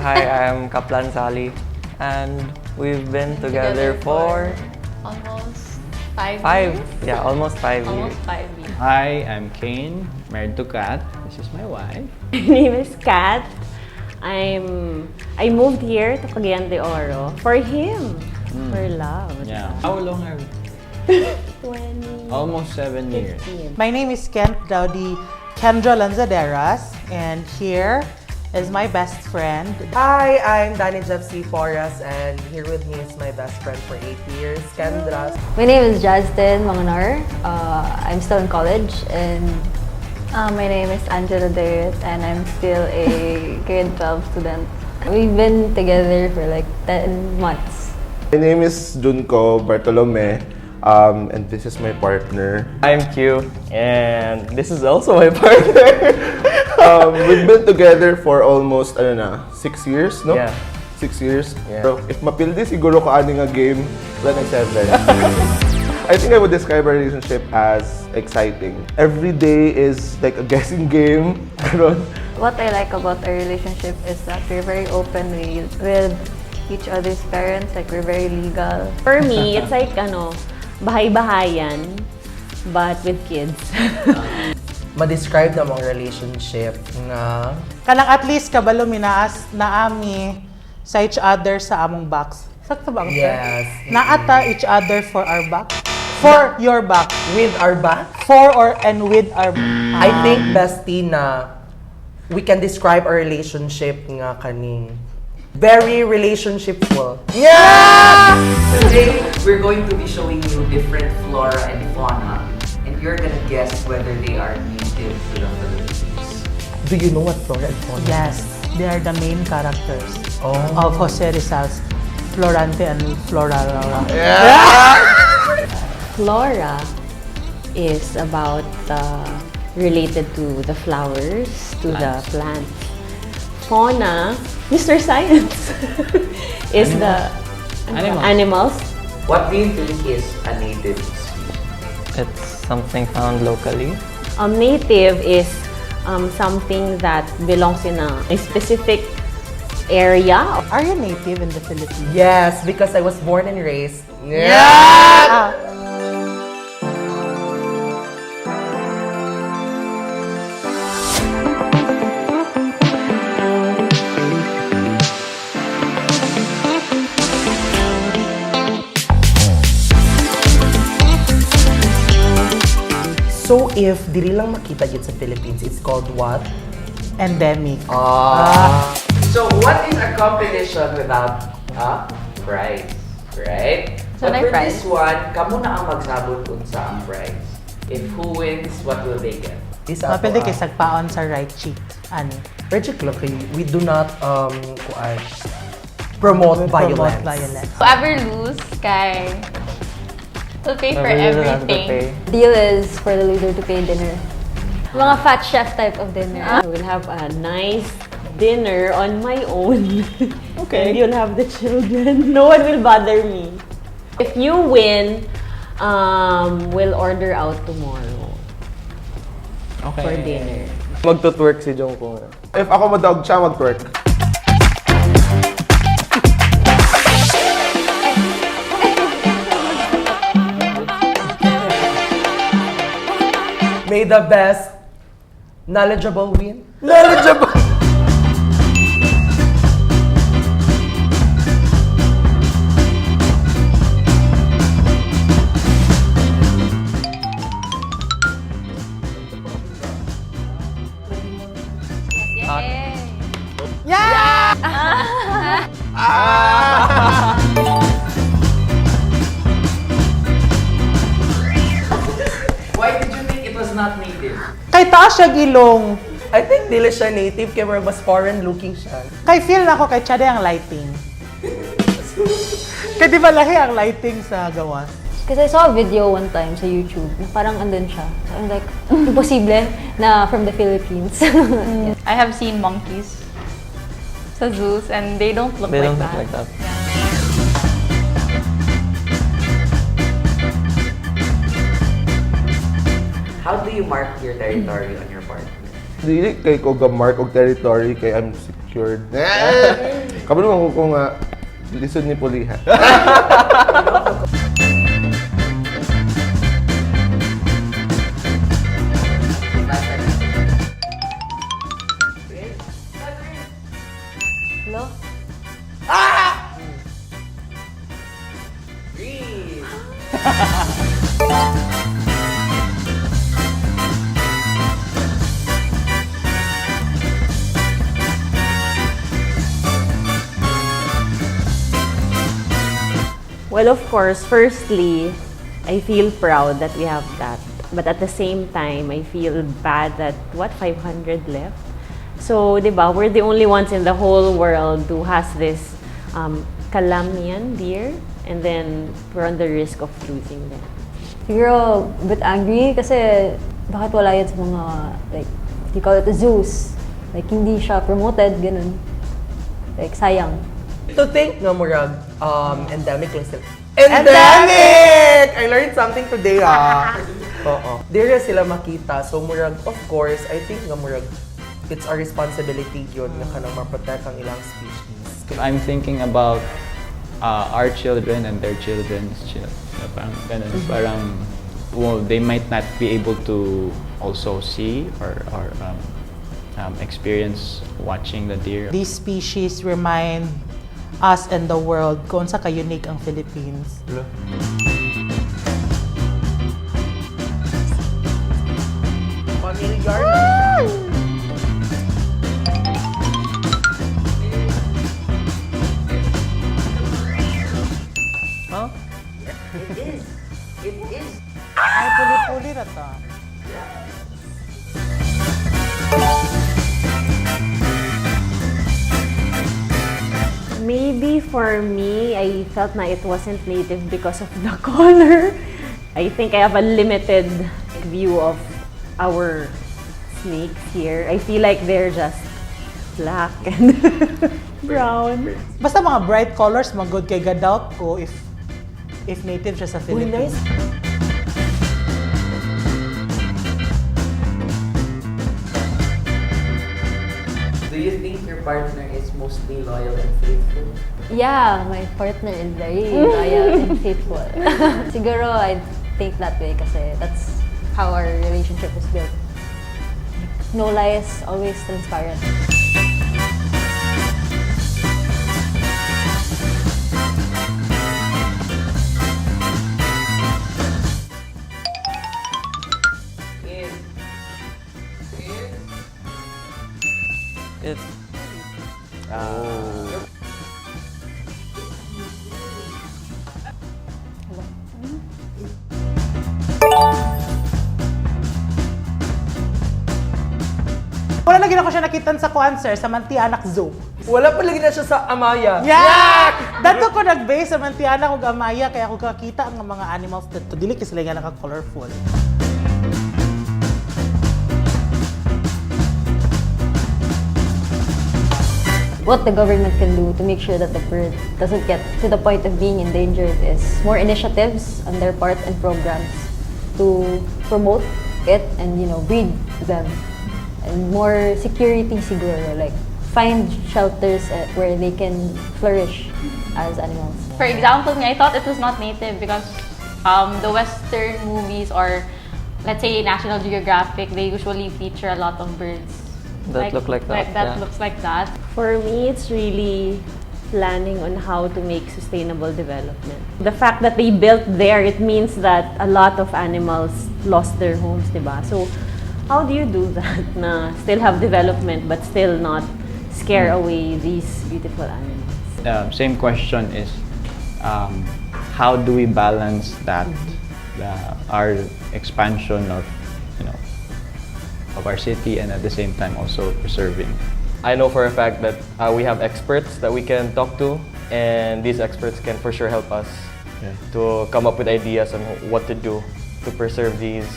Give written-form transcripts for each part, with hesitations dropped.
Hi, I'm Kaplan Sally, and we've been together for almost 5 years. Yeah, almost 5 years. Almost 5 years. Hi, I'm Kane, married to Kat. This is my wife. My name is Kat. I moved here to Cagayan de Oro for him, for love. Yeah. How long have 20. Almost 7 years. My name is Kendra Lanzaderas, and here is my best friend. Hi, I'm Danny Jeffsy Forras, and here with me is my best friend for 8 years, Kendra. My name is Jastin Manganar. I'm still in college, and My name is Angela Darius, and I'm still a grade 12 student. we've been together for like 10 months. My name is Junko Bartolome, and this is my partner. I'm Q, and this is also my partner. We've been together for almost, 6 years, no? Yeah. 6 years. Yeah. So, if mapildi siguro ka ani nga game, wala nang 7. I think I would describe our relationship as exciting. Every day is like a guessing game. What I like about our relationship is that we're very open with each other's parents. Like, we're very legal. For me, it's like bahay-bahayan, but with kids. Ma-describe na mong relationship nga Kanang at least kabalo minaas na ami sa each other sa among backs. Sakto ba? Yes. Naata each other for our back. For your back. with our back. For or and with our I think, bestie, na we can describe our relationship nga kaning very relationshipful. Yeah! Today, we're going to be showing you different flora and fauna, and you're gonna guess whether they are native to the Philippines. Do you know what flora and fauna Yes, they are the main characters Oh. of Jose Rizal's Florante and Flora. Flora is about related to the flowers, to the plants. Fauna, Mr. Science, is the animals. What do you think is a native species? It's something found locally. Native is something that belongs in a specific area. Are you native in the Philippines? Yes, because I was born and raised. So if dili lang makita yun sa Philippines, it's called what? Endemic. So, what is a competition without a prize? Right? So, But may for prize? this one, kamo na ang magsabot unsa ang prize. If who wins, what will they get? Isa Mapili ako, kay sagpaon sa right cheek. Ani? Reggie Clocky, we do not promote violence. Whoever lose, kay will pay for Everyone has to pay. everything. Deal is for the loser to pay dinner. Mga fat chef type of dinner. I will have a nice dinner on my own. Okay. And you'll have the children. No one will bother me. If you win, we'll order out tomorrow for dinner. Magtutwerk si Jungko. If ako madog siya, mag-twerk. May the best knowledgeable win. Knowledgeable! Why did you think it was not native? Kay taas siya gilong. I think dili siya native, kaya mas foreign looking siya. Kay feel na ko kay Chade ang lighting. Kaya di ba lahi ang lighting sa gawas? Because I saw a video one time sa YouTube na parang andun siya. So I'm like, imposible na from the Philippines. I have seen monkeys sa zoos, and they don't look They like don't that. look like that. How do you mark your territory on your partner? Dili kay ko ga-mark og territory kay I'm cured. Kamu naman kung lisod ni Pulihan. Hello? Breathe. Well, of course, firstly, I feel proud that we have that. But at the same time, I feel bad that, 500 left? So, di ba, we're the only ones in the whole world who has this Kalamian deer. And then, we're on the risk of losing them. Siguro, a bit angry kasi bakit wala yan sa mga, like, you call it the zoos. Like, hindi siya promoted, ganun. Like, sayang. To think nga murag endemic lang sila. Endemic! I learned something today Oo. Dire sila makita. So murag, of course, I think nga murag it's our responsibility yun nga kanang ma-protect ang ilang species. I'm thinking about our children and their children's children. Parang ganun. Parang, well, they might not be able to also see or experience watching the deer. These species remind us and the world kung sa ka-unique ang Philippines. Familiar. Huh? It is. It is. Ay, puli-puli na to. Maybe for me, I felt na it wasn't native because of the color. I think I have a limited view of our snakes here. I feel like they're just black and brown. Basta mga bright colors, mga good kay gadoubt ko if native siya sa Philippines. Do you think your partner is mostly loyal and faithful? Yeah, my partner is very loyal and faithful. Siguro, I think that way kasi that's how our relationship is built. No lies, always transparent. It Wala lagi na ko siya nakitan sa Sir, sa Mantianak Zoo. Wala pa lagi na siya sa Amaya. Yeah! Dato ko nag-base sa Mantianak ug Amaya kaya ako kakita ang mga animals dito. Dili kasi sila nga naka-colorful. What the government can do to make sure that the bird doesn't get to the point of being endangered is more initiatives on their part and programs to promote it and, breed them. And more security siguro, like find shelters where they can flourish as animals. For example, I thought it was not native because the Western movies or let's say National Geographic, they usually feature a lot of birds. that look like that. Yeah. Looks like that. For me, it's really planning on how to make sustainable development. The fact that they built there, it means that a lot of animals lost their homes, diba? So, how do you do that na still have development but still not scare away these beautiful animals? Same question is, how do we balance that, our expansion of our city and at the same time also preserving? I know for a fact that we have experts that we can talk to, and these experts can for sure help us to come up with ideas on what to do to preserve these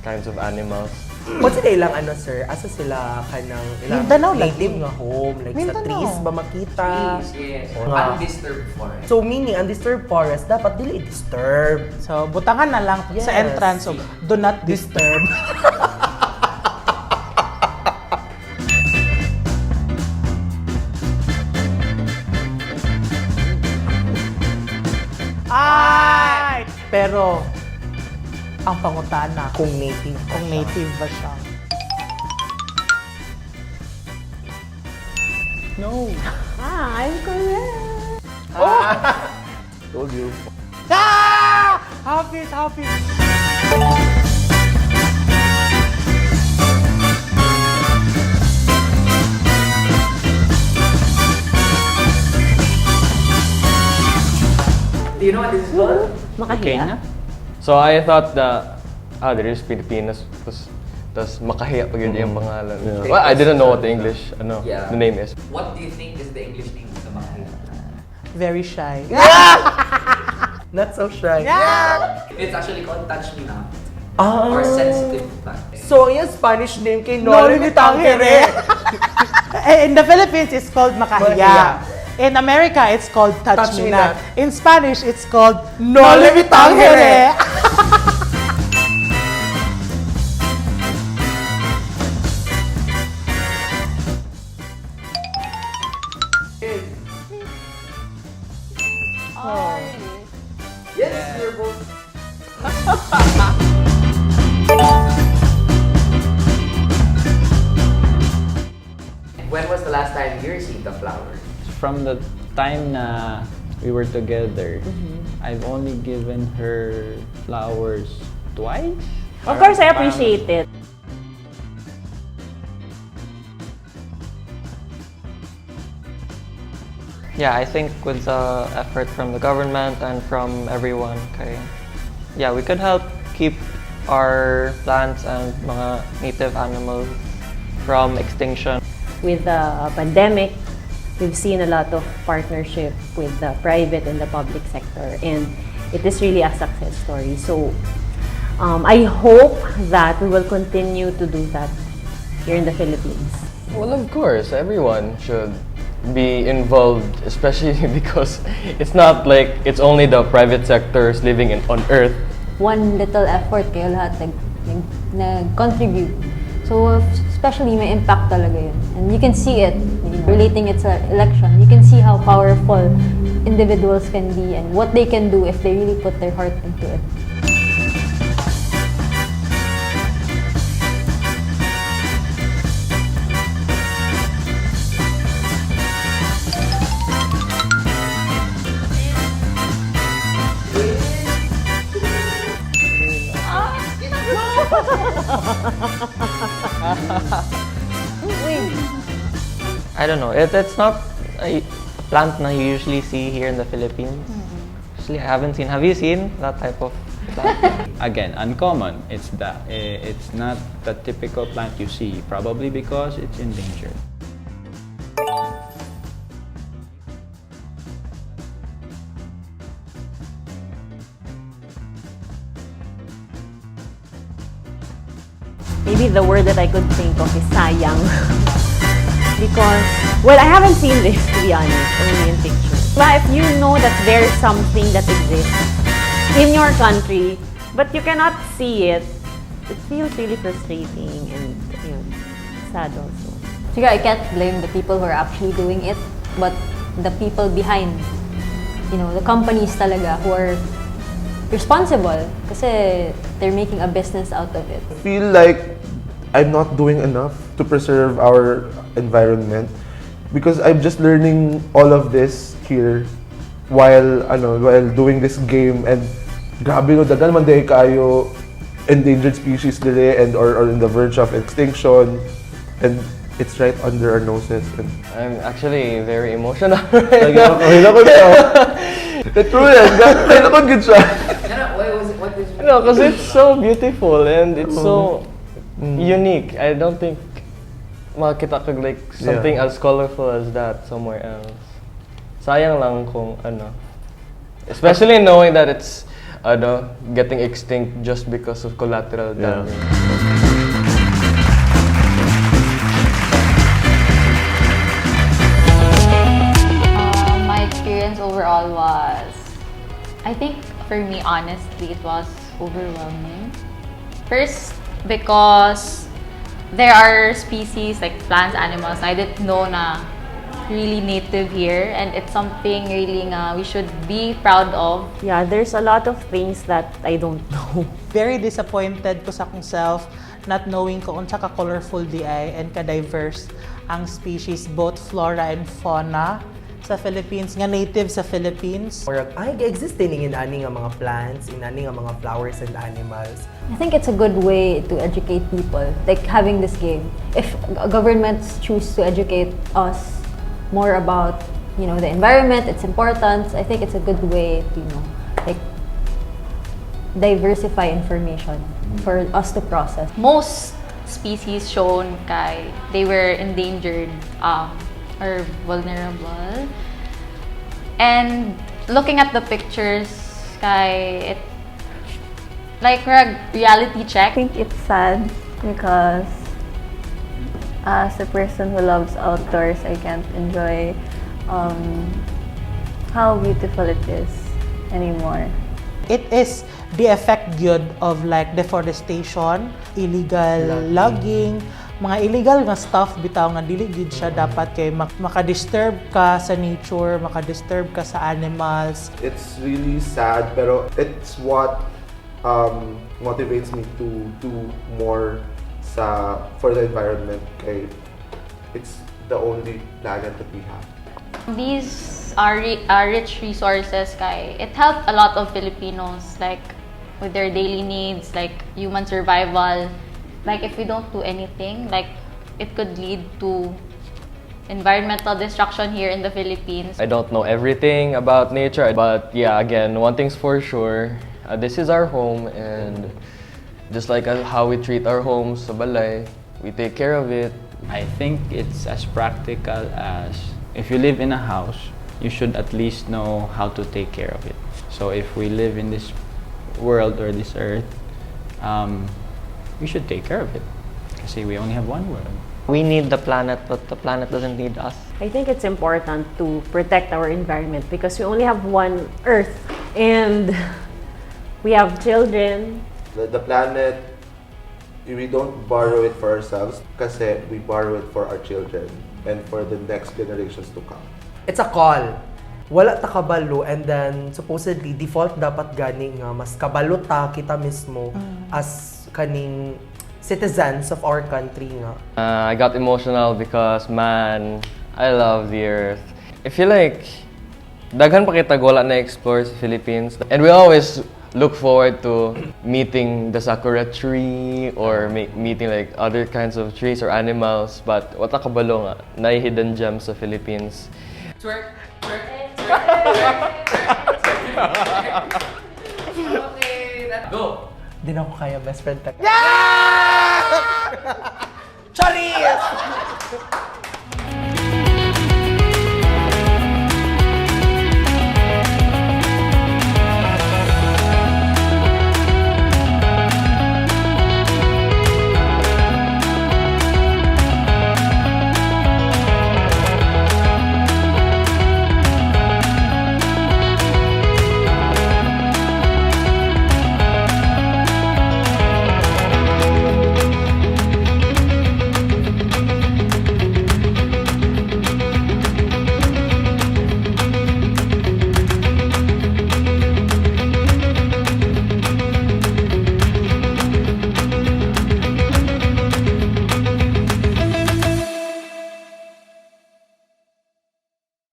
kinds of animals. What's sila ilang sir? Asa sila kanang ilang Mindanao native lagi. nga home? Like sa Mindanao. trees ba makita? Trees, yes. O nga. Undisturbed forest. So meaning, undisturbed forest, dapat dili disturb. So, butangan na lang sa Yes. entrance of do not disturb. Pero, ang pangutana, Kung native. kung native ba siya? No. I'm correct. Told you. Ah! Happy, happy. Do you know what this is called? Makahiya. So I thought that there is Filipinas, tas makahiya pag yun yung pangalan. Yeah. Well, I didn't know what the English, the name is. What do you think is the English name of the Makahiya? Very shy. Not so shy. It's actually called Touch Me Not. Ah. Or Sensitive Plant. So, yung Spanish name kay Noli Noli me Tangere. In the Philippines, it's called makahiya. In America, it's called touch me not. In Spanish, it's called Noli me tangere. Yes, you're both. When was the last time you received a flower? From the time na we were together, I've only given her flowers twice. Of course, I appreciate it. Yeah, I think with the effort from the government and from everyone, we could help keep our plants and mga native animals from extinction. With the pandemic, we've seen a lot of partnership with the private and the public sector, and it is really a success story. So I hope that we will continue to do that here in the Philippines. Well, of course, everyone should be involved, especially because it's not like it's only the private sectors living on Earth. One little effort kayo lahat nag-contribute. So, especially may impact talaga yun. And you can see it, relating it sa election, you can see how powerful individuals can be and what they can do if they really put their heart into it. I don't know, it's not a plant na you usually see here in the Philippines. Actually, I haven't seen. Have you seen that type of plant? Again, uncommon. It's not the typical plant you see, probably because it's endangered. Maybe the word that I could think of is sayang. Because, well, I haven't seen this, to be honest, only in pictures. But if you know that there's something that exists in your country, but you cannot see it, it feels really frustrating and sad also. So I can't blame the people who are actually doing it, but the people behind, the companies talaga who are responsible kasi they're making a business out of it. I feel like I'm not doing enough to preserve our environment because I'm just learning all of this here while doing this game, and grabe no, dagan man day kayo endangered species dire and or on the verge of extinction, and it's right under our noses. And I'm actually very emotional. True yan, gano'n good siya. What was Because it's so beautiful and it's so unique. I don't think makita ko like something as colorful as that somewhere else. Sayang lang kung especially knowing that it's getting extinct just because of collateral damage. My experience overall was, I think for me, honestly, it was overwhelming. First, because there are species like plants, animals, I didn't know na really native here, and it's something really we should be proud of. Yeah, there's a lot of things that I don't know. Very disappointed ko sa akong self not knowing ko unsa ka colorful di ay and ka diverse ang species, both flora and fauna sa Philippines, nga native sa Philippines. Murag, ay, exist din in ani nga mga plants, in ani nga mga flowers and animals. I think it's a good way to educate people, like having this game. If governments choose to educate us more about, you know, the environment, its importance, I think it's a good way to, you know, like diversify information for us to process. Most species shown they were endangered or vulnerable. And looking at the pictures, it like reality check. I think it's sad because as a person who loves outdoors, I can't enjoy how beautiful it is anymore. It is the effect good of like deforestation, illegal logging, mga illegal nga stuff bitaw nga dili gid siya dapat kay makadisturb ka sa nature, makadisturb ka sa animals. It's really sad, pero it's what motivates me to do more for the environment. Kay it's the only planet that we have. These are rich resources. It helped a lot of Filipinos, like with their daily needs, like human survival. Like if we don't do anything, like it could lead to environmental destruction here in the Philippines. I don't know everything about nature, but yeah, again, one thing's for sure, this is our home, and just like how we treat our homes sa balay, we take care of it. I think it's as practical as if you live in a house, you should at least know how to take care of it. So if we live in this world or this earth, we should take care of it. Kasi we only have one world. We need the planet, but the planet doesn't need us. I think it's important to protect our environment because we only have one Earth and we have children. The planet, we don't borrow it for ourselves kasi we borrow it for our children and for the next generations to come. It's a call. Wala ta kabalo, and then supposedly default dapat gani nga mas kabalo ta kita mismo as kaning citizens of our country nga. I got emotional because, man, I love the earth. I feel like daghan pa kita wala na explore sa Philippines, and we always look forward to meeting the sakura tree or meeting like other kinds of trees or animals, but wata kabalo nga na hidden gems sa Philippines. Twerk, twerk, twerk, Okay, let's go. Di na ako kaya best friend tag. Yeah! Charis!